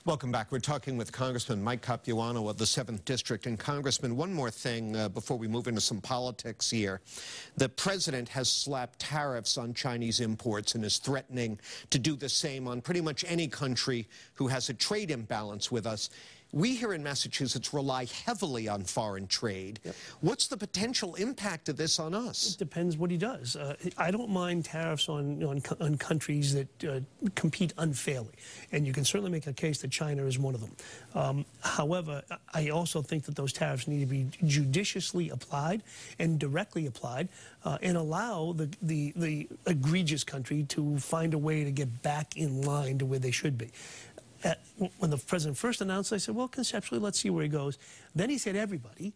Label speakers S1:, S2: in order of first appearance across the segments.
S1: Welcome back. We're talking with Congressman Mike Capuano of the 7th District. And Congressman, one more thing before we move into some politics here. The president has slapped tariffs on Chinese imports and is threatening to do the same on pretty much any country who has a trade imbalance with us. We here in Massachusetts rely heavily on foreign trade. Yep. What's the potential impact of this on us?
S2: It depends what he does. I don't mind tariffs on countries that compete unfairly. And you can certainly make a case that China is one of them. However, I also think that those tariffs need to be judiciously applied and directly applied and allow the egregious country to find a way to get back in line to where they should be. When the president first announced it, I said, well, conceptually, let's see where he goes. Then he said everybody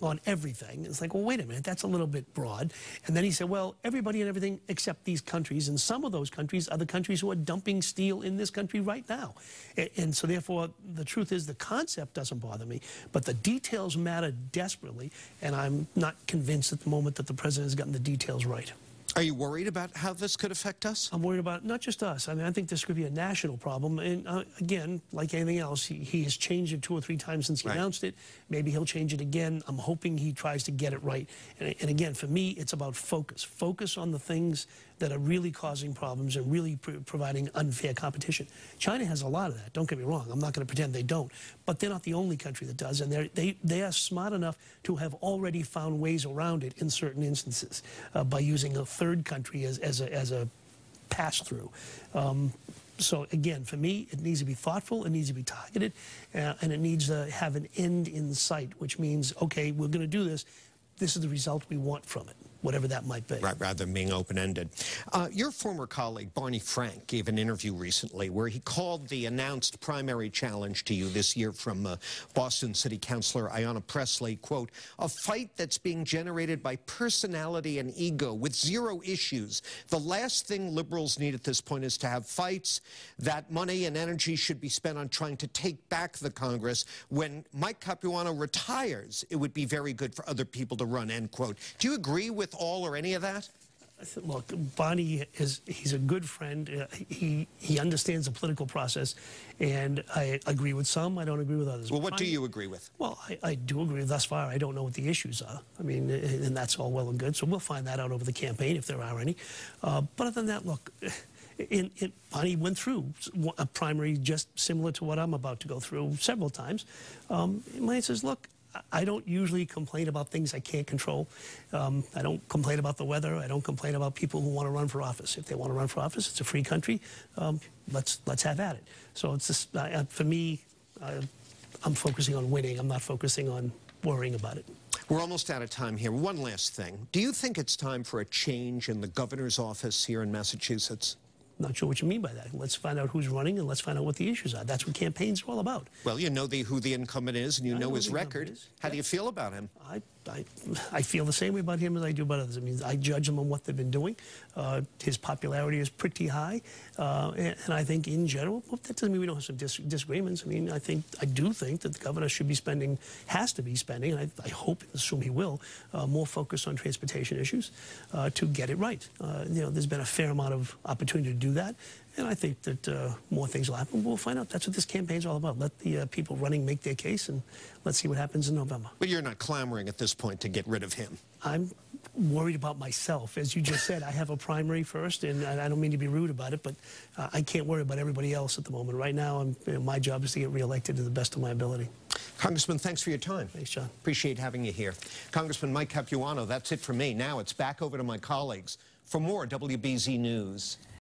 S2: on everything. It's like, well, wait a minute, that's a little bit broad. And then he said, well, everybody and everything except these countries. And some of those countries are the countries who are dumping steel in this country right now. And so, therefore, the truth is the concept doesn't bother me, but the details matter desperately. And I'm not convinced at the moment that the president has gotten the details right.
S1: Are you worried about how this could affect us?
S2: I'm worried about not just us. I mean, I think this could be a national problem. And again, like anything else, he has changed it 2 or 3 times since he announced it. Maybe he'll change it again. I'm hoping he tries to get it right. And again, for me, it's about focus. Focus on the things that are really causing problems and really providing unfair competition. China has a lot of that. Don't get me wrong. I'm not going to pretend they don't. But they're not the only country that does. And they are smart enough to have already found ways around it in certain instances by using a third country as a pass-through. So again, for me, it needs to be thoughtful, it needs to be targeted, and it needs to have an end in sight, which means, okay, we're going to do this. This is the result we want from it, whatever that might be.
S1: Right, rather than being open-ended. Your former colleague, Barney Frank, gave an interview recently where he called the announced primary challenge to you this year from Boston City Councilor Ayanna Pressley, quote, a fight that's being generated by personality and ego with 0 issues. The last thing liberals need at this point is to have fights. That money and energy should be spent on trying to take back the Congress. When Mike Capuano retires, it would be very good for other people to run, end quote. Do you agree with all or any of that?
S2: Look, Barney he's a good friend. He understands the political process, and I agree with some, I don't agree with others.
S1: Well, what do you agree with? Well,
S2: I do agree. Thus far, I don't know what the issues are. I mean, and that's all well and good, so we'll find that out over the campaign if there are any. But other than that, look, Barney went through a primary just similar to what I'm about to go through several times. He says, look, I don't usually complain about things I can't control. I don't complain about the weather. I don't complain about people who want to run for office. If they want to run for office, it's a free country. Let's have at it. So it's just, for me, I'm focusing on winning. I'm not focusing on worrying about it.
S1: We're almost out of time here. One last thing. Do you think it's time for a change in the governor's office here in Massachusetts?
S2: Not sure what you mean by that. Let's find out who's running and let's find out what the issues are. That's what campaigns are all about.
S1: Well, you know who the incumbent is and you know his record. How do you feel about him?
S2: I feel the same way about him as I do about others. I mean, I judge him on what they've been doing. His popularity is pretty high. And I think in general, well, that doesn't mean we don't have some disagreements. I mean, I do think that the governor should be spending, has to be spending, and I hope and assume he will, more focus on transportation issues to get it right. You know, there's been a fair amount of opportunity to do that. And I think that more things will happen. We'll find out. That's what this campaign's all about. Let the people running make their case, and let's see what happens in November.
S1: But you're not clamoring at this point to get rid of him.
S2: I'm worried about myself. As you just said, I have a primary first, and I don't mean to be rude about it, but I can't worry about everybody else at the moment. Right now, my job is to get reelected to the best of my ability.
S1: Congressman, thanks for your time.
S2: Thanks, John.
S1: Appreciate having you here. Congressman Mike Capuano, that's it for me. Now it's back over to my colleagues for more WBZ News.